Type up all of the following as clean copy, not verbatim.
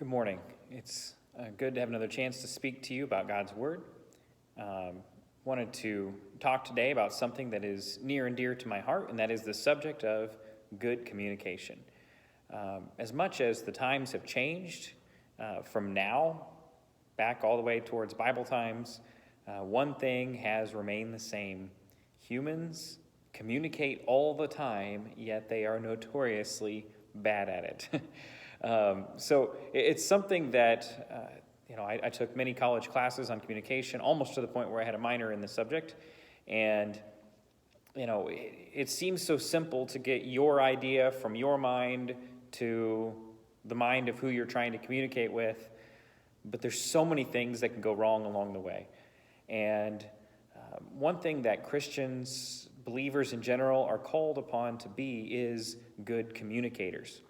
Good morning. It's good to have another chance to speak to you about God's Word. Wanted to talk today about something that is near and dear to my heart, and that is the subject of good communication. As much as the times have changed from now back all the way towards Bible times, one thing has remained the same. Humans communicate all the time, yet they are notoriously bad at it. So it's something that, I took many college classes on communication, almost to the point where I had a minor in the subject. And, it seems so simple to get your idea from your mind to the mind of who you're trying to communicate with. But there's so many things that can go wrong along the way. And one thing that Christians, believers in general, are called upon to be is good communicators.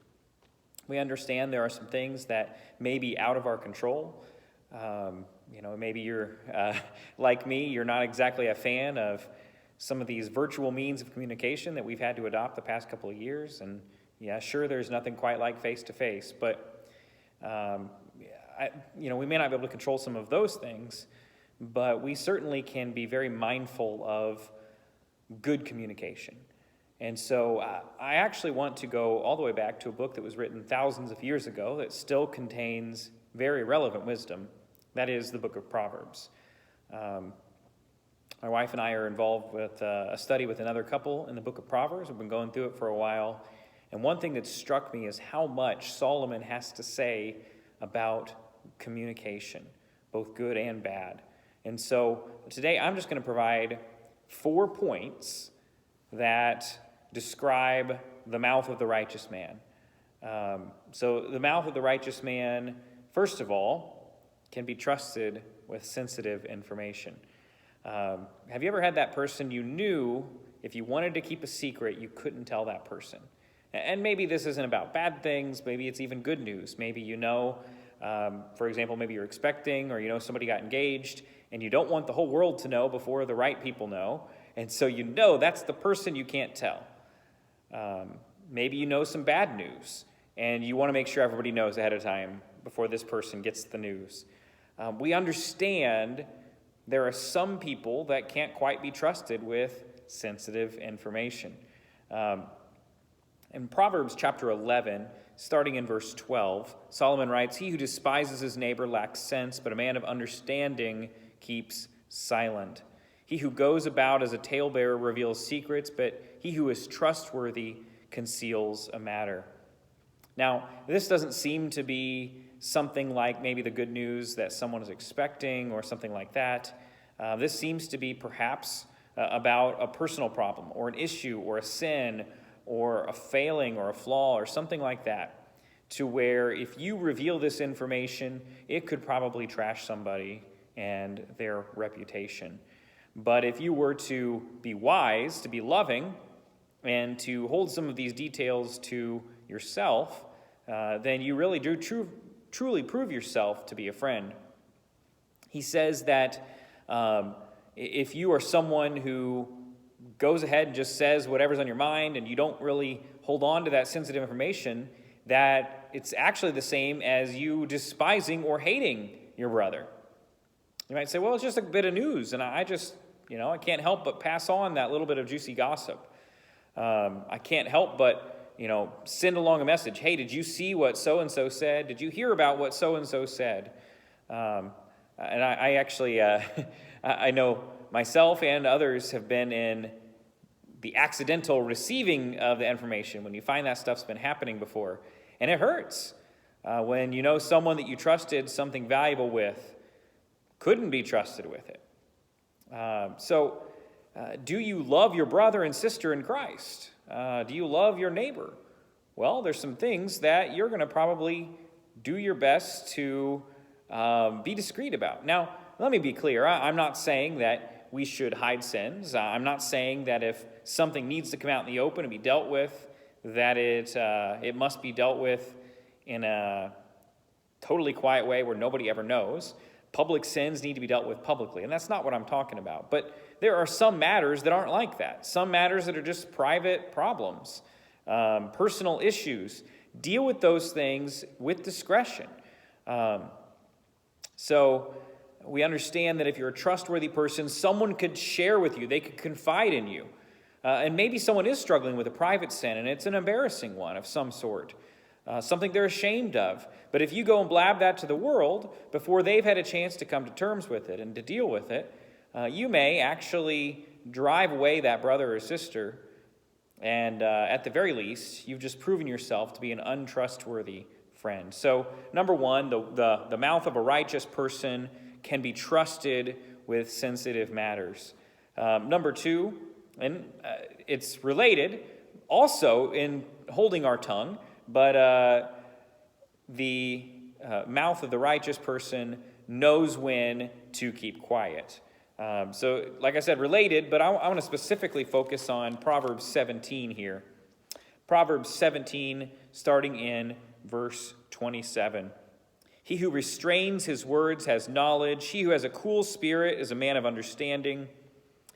We understand there are some things that may be out of our control. Maybe you're like me, you're not exactly a fan of some of these virtual means of communication that we've had to adopt the past couple of years. And yeah, sure, there's nothing quite like face-to-face, but we may not be able to control some of those things, but we certainly can be very mindful of good communication. And so I actually want to go all the way back to a book that was written thousands of years ago that still contains very relevant wisdom. That is the book of Proverbs. My wife and I are involved with a study with another couple in the book of Proverbs. We've been going through it for a while. And one thing that struck me is how much Solomon has to say about communication, both good and bad. And so today I'm just going to provide 4 points that describe the mouth of the righteous man. So the mouth of the righteous man, first of all, can be trusted with sensitive information. Have you ever had that person you knew if you wanted to keep a secret, you couldn't tell that person? And maybe this isn't about bad things. Maybe it's even good news. Maybe for example, maybe you're expecting or somebody got engaged and you don't want the whole world to know before the right people know. And so that's the person you can't tell. Maybe some bad news, and you want to make sure everybody knows ahead of time before this person gets the news. We understand there are some people that can't quite be trusted with sensitive information. In Proverbs chapter 11, starting in verse 12, Solomon writes, "He who despises his neighbor lacks sense, but a man of understanding keeps silent. He who goes about as a talebearer reveals secrets, but he who is trustworthy conceals a matter." Now, this doesn't seem to be something like maybe the good news that someone is expecting or something like that. This seems to be perhaps about a personal problem or an issue or a sin or a failing or a flaw or something like that, to where if you reveal this information, it could probably trash somebody and their reputation. But if you were to be wise, to be loving, and to hold some of these details to yourself, then you really do truly prove yourself to be a friend. He says that if you are someone who goes ahead and just says whatever's on your mind and you don't really hold on to that sensitive information, that it's actually the same as you despising or hating your brother. You might say, well, it's just a bit of news, and I can't help but pass on that little bit of juicy gossip. I can't help but, send along a message. Hey, did you see what so-and-so said? Did you hear about what so-and-so said? And I actually, I know myself and others have been in the accidental receiving of the information when you find that stuff's been happening before. And it hurts when someone that you trusted something valuable with couldn't be trusted with it. So do you love your brother and sister in Christ? Do you love your neighbor? Well, there's some things that you're going to probably do your best to be discreet about. Now, let me be clear. I'm not saying that we should hide sins. I'm not saying that if something needs to come out in the open and be dealt with, that it must be dealt with in a totally quiet way where nobody ever knows. Public sins need to be dealt with publicly, and that's not what I'm talking about. But there are some matters that aren't like that. Some matters that are just private problems, personal issues. Deal with those things with discretion. So we understand that if you're a trustworthy person, someone could share with you, they could confide in you. And maybe someone is struggling with a private sin, and it's an embarrassing one of some sort, something they're ashamed of. But if you go and blab that to the world before they've had a chance to come to terms with it and to deal with it, you may actually drive away that brother or sister, and at the very least, you've just proven yourself to be an untrustworthy friend. So, number one, the mouth of a righteous person can be trusted with sensitive matters. Number two, and it's related also in holding our tongue, but the mouth of the righteous person knows when to keep quiet. So, like I said, related, but I want to specifically focus on Proverbs 17 here. Proverbs 17, starting in verse 27. He who restrains his words has knowledge. He who has a cool spirit is a man of understanding.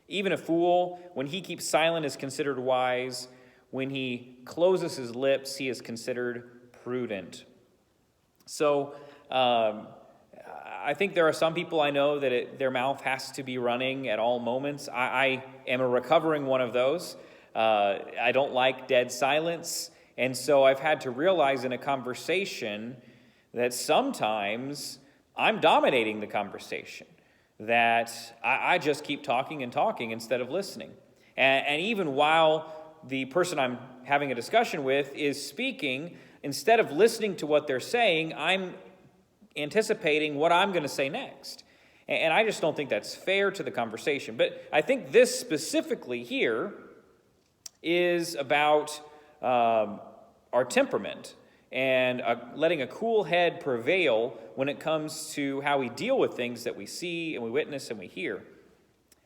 Even a fool, when he keeps silent, is considered wise. When he closes his lips, he is considered prudent. So, I think there are some people I know that their mouth has to be running at all moments. I am a recovering one of those. I don't like dead silence. And so I've had to realize in a conversation that sometimes I'm dominating the conversation, that I just keep talking and talking instead of listening. And even while the person I'm having a discussion with is speaking, instead of listening to what they're saying, I'm anticipating what I'm going to say next. And I just don't think that's fair to the conversation. But I think this specifically here is about our temperament and letting a cool head prevail when it comes to how we deal with things that we see and we witness and we hear.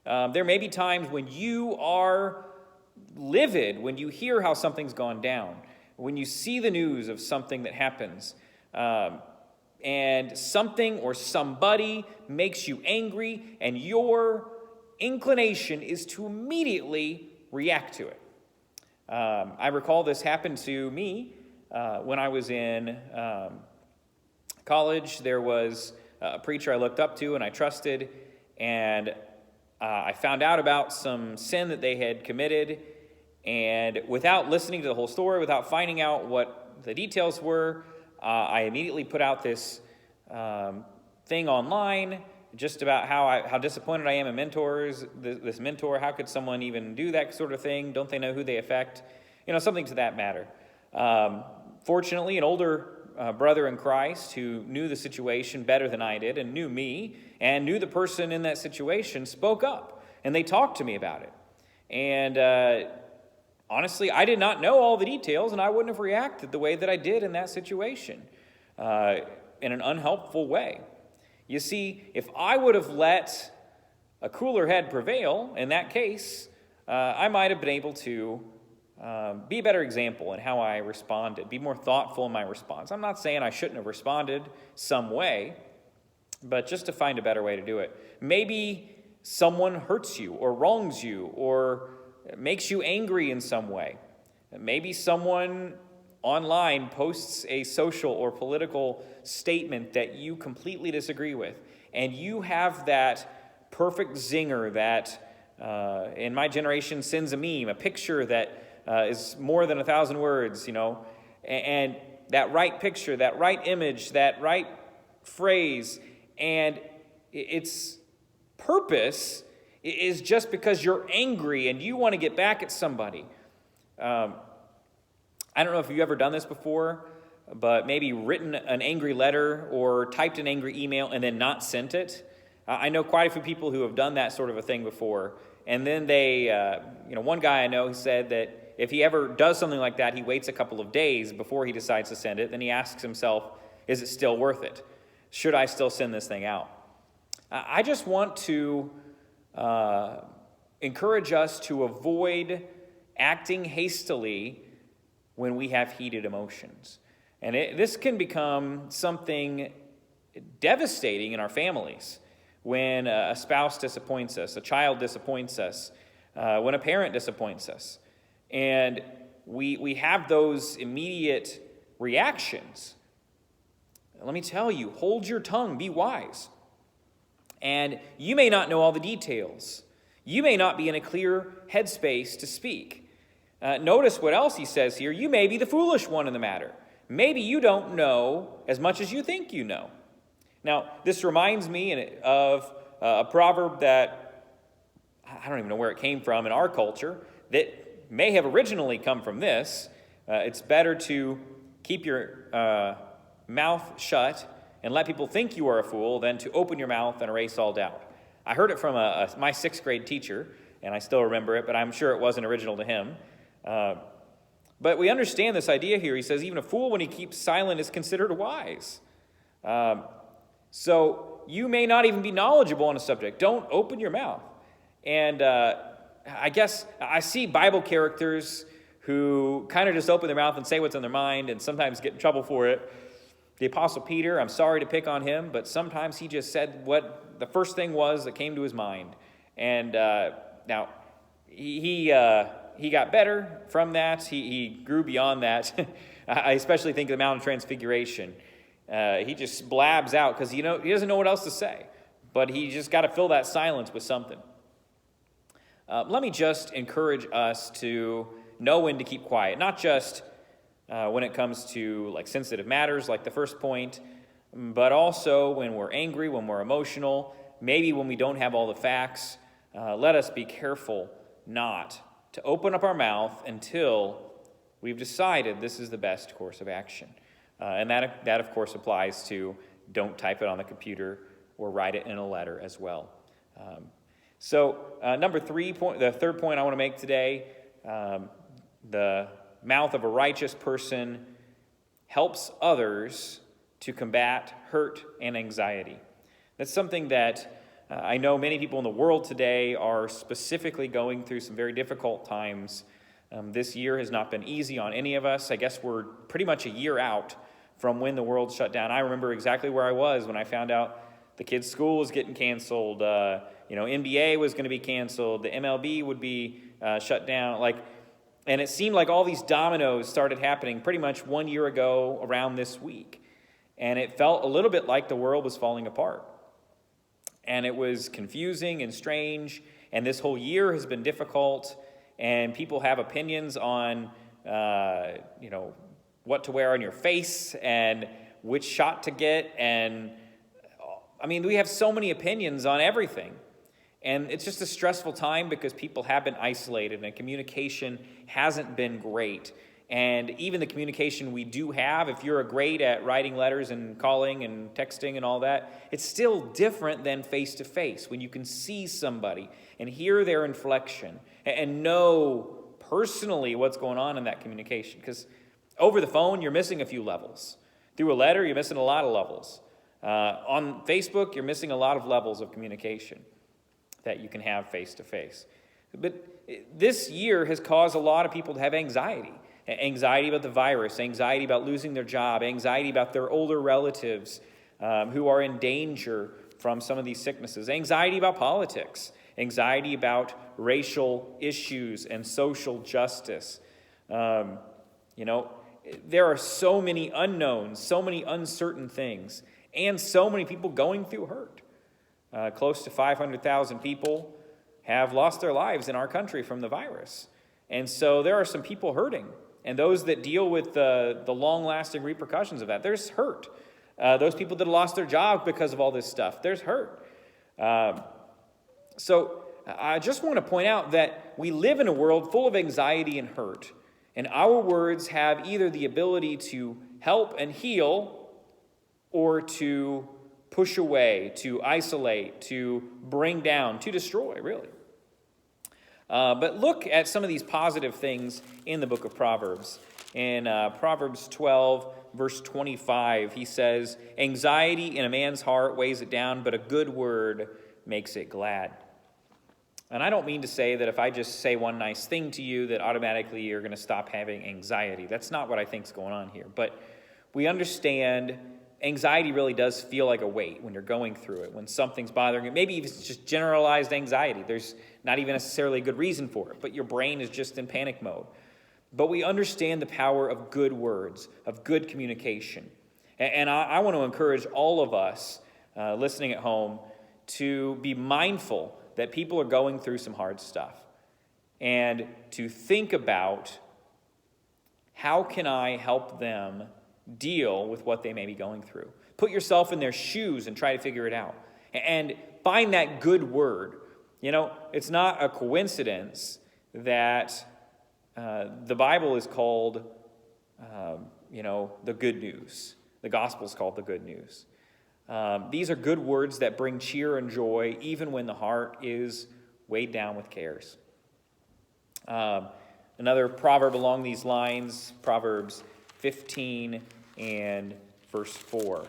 There may be times when you are livid, when you hear how something's gone down, when you see the news of something that happens, and something or somebody makes you angry, and your inclination is to immediately react to it. I recall this happened to me when I was in college. There was a preacher I looked up to and I trusted, and I found out about some sin that they had committed, and without listening to the whole story, without finding out what the details were, I immediately put out this thing online just about how disappointed I am in mentors. This mentor, how could someone even do that sort of thing? Don't they know who they affect? Something to that matter. Fortunately, an older brother in Christ who knew the situation better than I did and knew me and knew the person in that situation spoke up, and they talked to me about it. And honestly, I did not know all the details, and I wouldn't have reacted the way that I did in that situation, in an unhelpful way. You see, if I would have let a cooler head prevail in that case, I might have been able to be a better example in how I responded, be more thoughtful in my response. I'm not saying I shouldn't have responded some way, but just to find a better way to do it. Maybe someone hurts you or wrongs you or makes you angry in some way. Maybe someone online posts a social or political statement that you completely disagree with, and you have that perfect zinger that, in my generation, sends a meme, a picture that is more than 1,000 words, and that right picture, that right image, that right phrase, and its purpose is just because you're angry and you want to get back at somebody. I don't know if you've ever done this before, but maybe written an angry letter or typed an angry email and then not sent it. I know quite a few people who have done that sort of a thing before. And then they, one guy I know who said that if he ever does something like that, he waits a couple of days before he decides to send it. Then he asks himself, is it still worth it? Should I still send this thing out? I just want to encourage us to avoid acting hastily when we have heated emotions. And this can become something devastating in our families when a spouse disappoints us, a child disappoints us, when a parent disappoints us. And we have those immediate reactions. let me tell you, hold your tongue, be wise. And you may not know all the details. You may not be in a clear headspace to speak. Notice what else he says here. You may be the foolish one in the matter. Maybe you don't know as much as you think you know. Now, this reminds me of a proverb that I don't even know where it came from in our culture that may have originally come from this. It's better to keep your mouth shut and let people think you are a fool than to open your mouth and erase all doubt. I heard it from my 6th grade teacher, and I still remember it, but I'm sure it wasn't original to him. But we understand this idea here. He says, even a fool, when he keeps silent, is considered wise. So you may not even be knowledgeable on a subject. Don't open your mouth. And I guess I see Bible characters who kind of just open their mouth and say what's in their mind and sometimes get in trouble for it. The Apostle Peter, I'm sorry to pick on him, but sometimes he just said what the first thing was that came to his mind. And now, he got better from that. He grew beyond that. I especially think of the Mount of Transfiguration. He just blabs out because he doesn't know what else to say. But he just got to fill that silence with something. Let me just encourage us to know when to keep quiet, not just when it comes to like sensitive matters like the first point, but also when we're angry, when we're emotional, maybe when we don't have all the facts. Let us be careful not to open up our mouth until we've decided this is the best course of action. And that, of course, applies to don't type it on the computer or write it in a letter as well. The third point I want to make today, the mouth of a righteous person helps others to combat hurt and anxiety. That's something that I know many people in the world today are specifically going through some very difficult times. This year has not been easy on any of us. I guess we're pretty much a year out from when the world shut down. I remember exactly where I was when I found out the kids' school was getting canceled. NBA was going to be canceled. The MLB would be shut down. And it seemed like all these dominoes started happening pretty much 1 year ago around this week. And it felt a little bit like the world was falling apart. And it was confusing and strange. And this whole year has been difficult. And people have opinions on, what to wear on your face and which shot to get. And, we have so many opinions on everything. And it's just a stressful time because people have been isolated and communication hasn't been great. And even the communication we do have, if you're great at writing letters and calling and texting and all that, it's still different than face-to-face when you can see somebody and hear their inflection and know personally what's going on in that communication. Because over the phone, you're missing a few levels. Through a letter, you're missing a lot of levels. On Facebook, you're missing a lot of levels of communication that you can have face-to-face. But this year has caused a lot of people to have anxiety. Anxiety about the virus, anxiety about losing their job, anxiety about their older relatives who are in danger from some of these sicknesses, anxiety about politics, anxiety about racial issues and social justice. There are so many unknowns, so many uncertain things, and so many people going through hurt. Close to 500,000 people have lost their lives in our country from the virus. And so there are some people hurting. And those that deal with the long-lasting repercussions of that, there's hurt. Those people that lost their jobs because of all this stuff, there's hurt. So I just want to point out that we live in a world full of anxiety and hurt. And our words have either the ability to help and heal or to push away, to isolate, to bring down, to destroy, really. But look at some of these positive things in the book of Proverbs. In Proverbs 12, verse 25, he says, "Anxiety in a man's heart weighs it down, but a good word makes it glad." And I don't mean to say that if I just say one nice thing to you that automatically you're going to stop having anxiety. That's not what I think is going on here. But we understand anxiety really does feel like a weight when you're going through it, when something's bothering you. Maybe it's just generalized anxiety. There's not even necessarily a good reason for it, but your brain is just in panic mode. But we understand the power of good words, of good communication. And I want to encourage all of us listening at home to be mindful that people are going through some hard stuff, and to think about, how can I help them deal with what they may be going through? Put yourself in their shoes and try to figure it out. And find that good word. It's not a coincidence that the Bible is called, the good news. The gospel is called the good news. These are good words that bring cheer and joy even when the heart is weighed down with cares. Another proverb along these lines, Proverbs 15 and verse 4.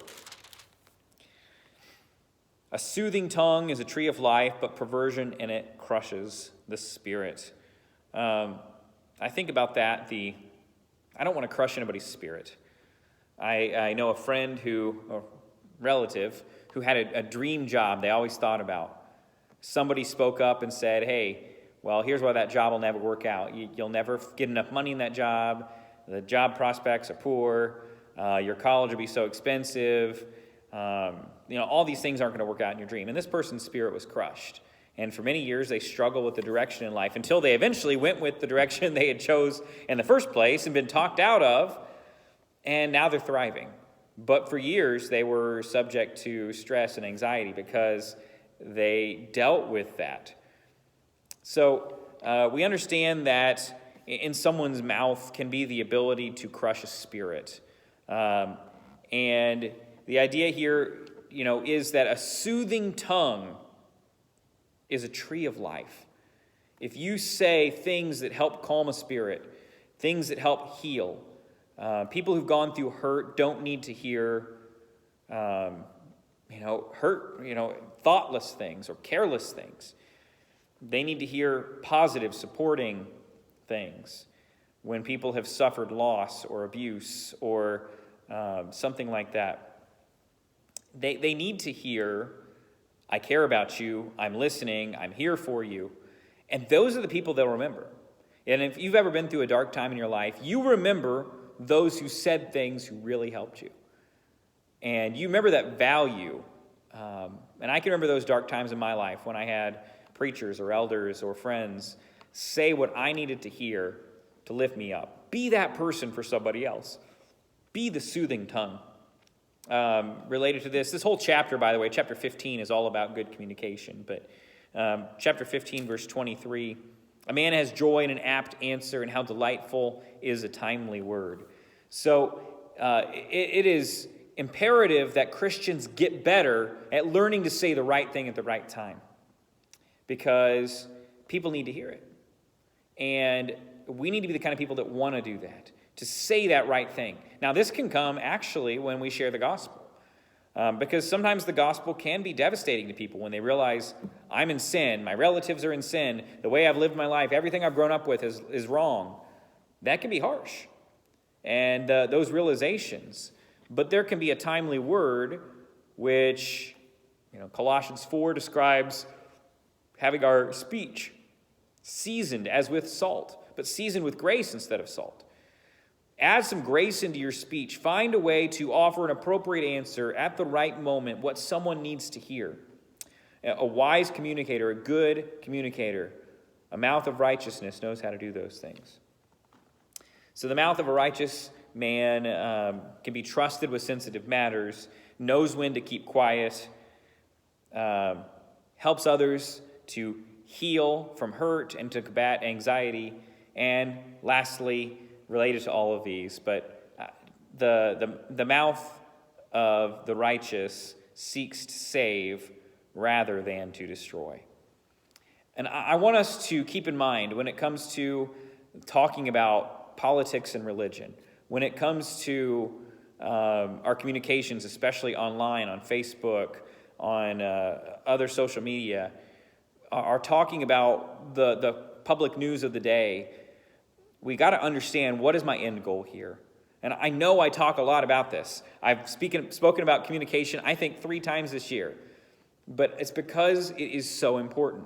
A soothing tongue is a tree of life, but perversion in it crushes the spirit. I think about that. I don't want to crush anybody's spirit. I know a friend a relative who had a dream job they always thought about. Somebody spoke up and said, hey, well, here's why that job will never work out. You'll never get enough money in that job. The job prospects are poor. Your college will be so expensive. All these things aren't going to work out in your dream. And this person's spirit was crushed. And for many years, they struggled with the direction in life until they eventually went with the direction they had chose in the first place and been talked out of. And now they're thriving. But for years, they were subject to stress and anxiety because they dealt with that. So we understand that in someone's mouth can be the ability to crush a spirit. And the idea here, is that a soothing tongue is a tree of life. If you say things that help calm a spirit, things that help heal, people who've gone through hurt don't need to hear, thoughtless things or careless things. They need to hear positive, supporting things. When people have suffered loss or abuse or something like that, they need to hear, I care about you, I'm listening, I'm here for you. And those are the people they'll remember. And if you've ever been through a dark time in your life, you remember those who said things who really helped you. And you remember that value. And I can remember those dark times in my life when I had preachers or elders or friends say what I needed to hear to lift me up. Be that person for somebody else. Be the soothing tongue. Related to this whole chapter, by the way, chapter 15 is all about good communication. But chapter 15, verse 23, a man has joy in an apt answer, and how delightful is a timely word. So it is imperative that Christians get better at learning to say the right thing at the right time, because people need to hear it. And we need to be the kind of people that want to do that, to say that right thing. Now, this can come actually when we share the gospel, because sometimes the gospel can be devastating to people when they realize, I'm in sin, my relatives are in sin, the way I've lived my life, everything I've grown up with is wrong. That can be harsh, and those realizations. But there can be a timely word, which Colossians 4 describes having our speech seasoned as with salt, but seasoned with grace instead of salt. Add some grace into your speech. Find a way to offer an appropriate answer at the right moment, what someone needs to hear. A wise communicator, a good communicator, a mouth of righteousness knows how to do those things. So the mouth of a righteous man can be trusted with sensitive matters, knows when to keep quiet, helps others to heal from hurt and to combat anxiety, and lastly, related to all of these, but the mouth of the righteous seeks to save rather than to destroy. And I want us to keep in mind when it comes to talking about politics and religion, when it comes to our communications, especially online, on Facebook, on other social media, are talking about the public news of the day, we got to understand, what is my end goal here? And I know I talk a lot about this. I've spoken about communication, I think 3 times this year. But it's because it is so important.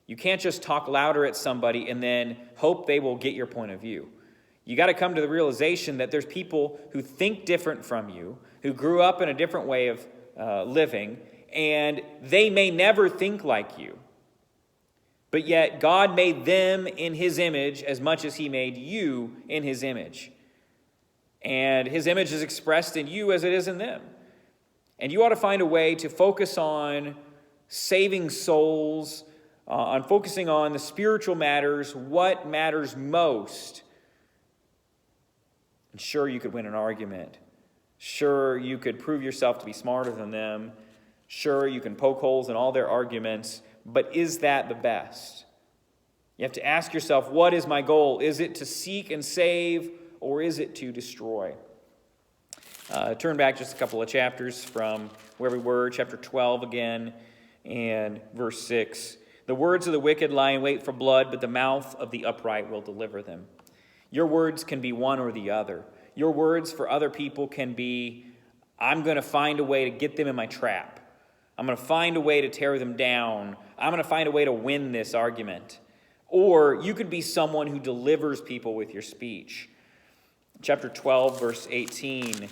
You can't just talk louder at somebody and then hope they will get your point of view. You got to come to the realization that there's people who think different from you, who grew up in a different way of living, and they may never think like you. But yet God made them in his image as much as he made you in his image. And his image is expressed in you as it is in them. And you ought to find a way to focus on saving souls, on focusing on the spiritual matters, what matters most. And sure, you could win an argument. Sure, you could prove yourself to be smarter than them. Sure, you can poke holes in all their arguments. But is that the best? You have to ask yourself, what is my goal? Is it to seek and save, or is it to destroy? Turn back just a couple of chapters from where we were, chapter 12 again, and verse 6. The words of the wicked lie in wait for blood, but the mouth of the upright will deliver them. Your words can be one or the other. Your words for other people can be, I'm going to find a way to get them in my trap. I'm going to find a way to tear them down. I'm going to find a way to win this argument. Or you could be someone who delivers people with your speech. Chapter 12, verse 18,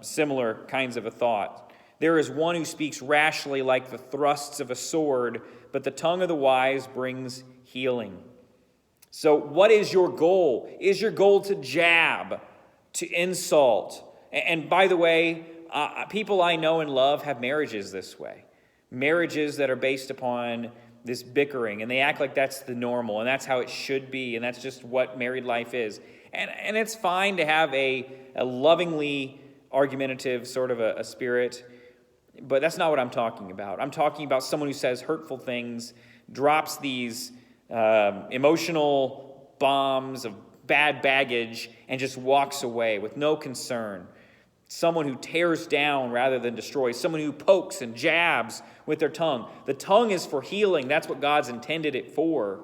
similar kinds of a thought. There is one who speaks rashly like the thrusts of a sword, but the tongue of the wise brings healing. So what is your goal? Is your goal to jab, to insult? And by the way, people I know and love have marriages this way. Marriages that are based upon this bickering, and they act like that's the normal, and that's how it should be, and that's just what married life is. And it's fine to have a lovingly argumentative sort of a spirit, but that's not what I'm talking about. I'm talking about someone who says hurtful things, drops these emotional bombs of bad baggage, and just walks away with no concern. Someone who tears down rather than destroys. Someone who pokes and jabs with their tongue. The tongue is for healing. That's what God's intended it for.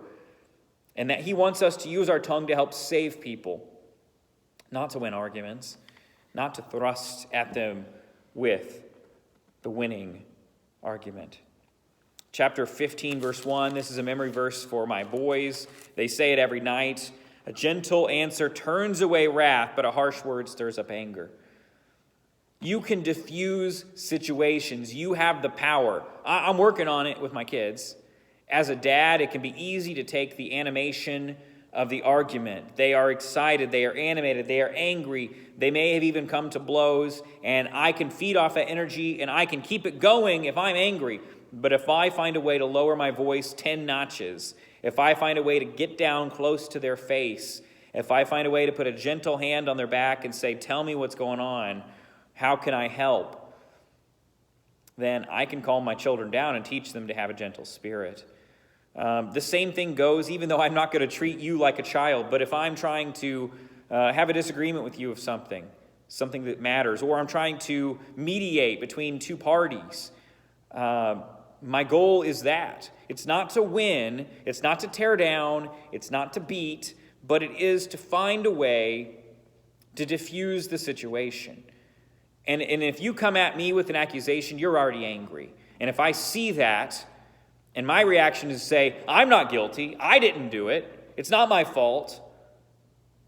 And that he wants us to use our tongue to help save people. Not to win arguments. Not to thrust at them with the winning argument. Chapter 15, verse 1. This is a memory verse for my boys. They say it every night. A gentle answer turns away wrath, but a harsh word stirs up anger. You can diffuse situations. You have the power. I'm working on it with my kids. As a dad, it can be easy to take the animation of the argument. They are excited. They are animated. They are angry. They may have even come to blows, and I can feed off that energy, and I can keep it going if I'm angry. But if I find a way to lower my voice 10 notches, if I find a way to get down close to their face, if I find a way to put a gentle hand on their back and say, tell me what's going on, how can I help? Then I can calm my children down and teach them to have a gentle spirit. The same thing goes, even though I'm not going to treat you like a child, but if I'm trying to have a disagreement with you of something that matters, or I'm trying to mediate between two parties, my goal is that. It's not to win, it's not to tear down, it's not to beat, but it is to find a way to diffuse the situation. And if you come at me with an accusation, you're already angry. And if I see that, and my reaction is to say, I'm not guilty, I didn't do it, it's not my fault,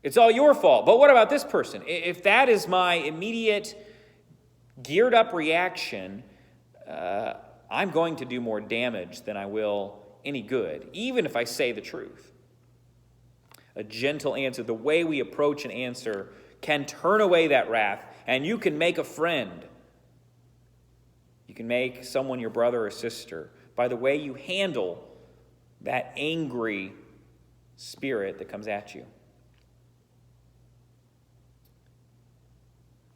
it's all your fault. But what about this person? If that is my immediate, geared up reaction, I'm going to do more damage than I will any good, even if I say the truth. A gentle answer, the way we approach an answer, can turn away that wrath, and you can make a friend. You can make someone your brother or sister by the way you handle that angry spirit that comes at you.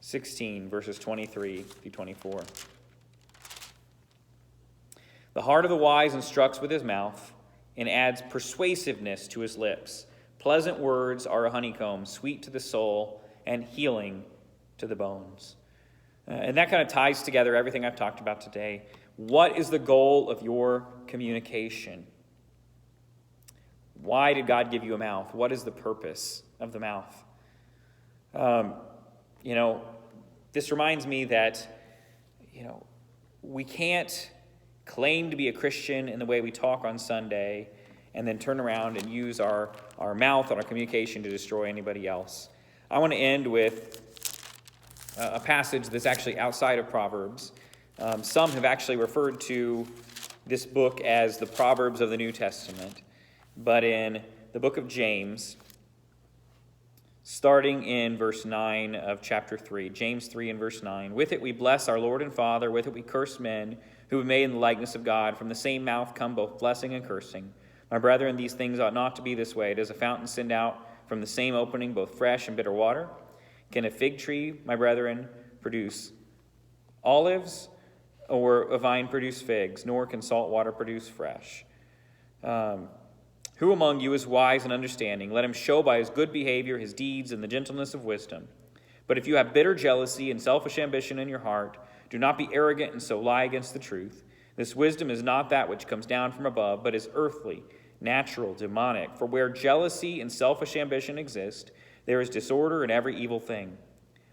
16, verses 23 through 24. The heart of the wise instructs with his mouth and adds persuasiveness to his lips. Pleasant words are a honeycomb, sweet to the soul and healing to the bones. And that kind of ties together everything I've talked about today. What is the goal of your communication? Why did God give you a mouth? What is the purpose of the mouth? This reminds me that, we can't claim to be a Christian in the way we talk on Sunday and then turn around and use our mouth and our communication to destroy anybody else. I want to end with a passage that's actually outside of Proverbs. Some have actually referred to this book as the Proverbs of the New Testament. But in the book of James, starting in verse 9 of chapter 3, James 3 and verse 9, with it we bless our Lord and Father, with it we curse men who have made in the likeness of God. From the same mouth come both blessing and cursing. My brethren, these things ought not to be this way. Does a fountain send out from the same opening both fresh and bitter water? Can a fig tree, my brethren, produce olives, or a vine produce figs? Nor can salt water produce fresh. Who among you is wise and understanding? Let him show by his good behavior his deeds and the gentleness of wisdom. But if you have bitter jealousy and selfish ambition in your heart, do not be arrogant and so lie against the truth. This wisdom is not that which comes down from above, but is earthly, natural, demonic. For where jealousy and selfish ambition exist, there is disorder in every evil thing.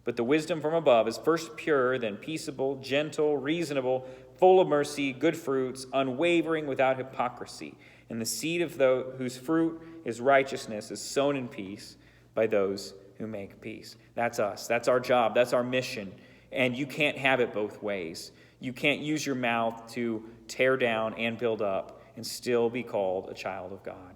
But the wisdom from above is first pure, then peaceable, gentle, reasonable, full of mercy, good fruits, unwavering, without hypocrisy. And the seed of those whose fruit is righteousness is sown in peace by those who make peace. That's us. That's our job. That's our mission. And you can't have it both ways. You can't use your mouth to tear down and build up and still be called a child of God.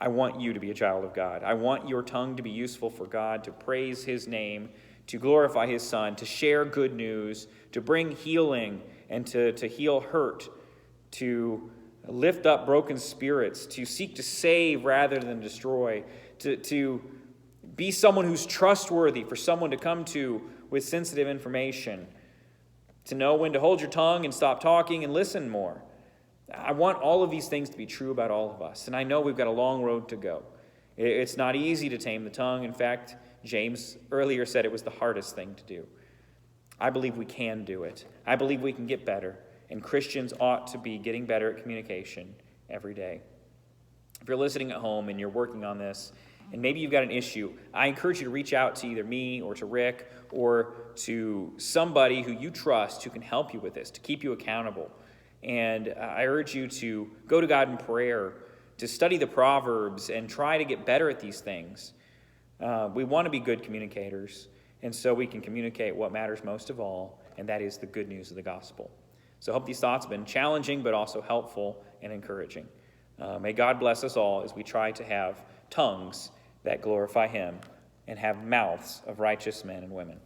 I want you to be a child of God. I want your tongue to be useful for God, to praise his name, to glorify his Son, to share good news, to bring healing and to heal hurt, to lift up broken spirits, to seek to save rather than destroy, to be someone who's trustworthy for someone to come to with sensitive information, to know when to hold your tongue and stop talking and listen more. I want all of these things to be true about all of us, and I know we've got a long road to go. It's not easy to tame the tongue. In fact, James earlier said it was the hardest thing to do. I believe we can do it. I believe we can get better, and Christians ought to be getting better at communication every day. If you're listening at home and you're working on this, and maybe you've got an issue, I encourage you to reach out to either me or to Rick or to somebody who you trust who can help you with this, to keep you accountable. And I urge you to go to God in prayer, to study the Proverbs and try to get better at these things. We want to be good communicators, and so we can communicate what matters most of all, and that is the good news of the gospel. So I hope these thoughts have been challenging but also helpful and encouraging. May God bless us all as we try to have tongues that glorify him and have mouths of righteous men and women.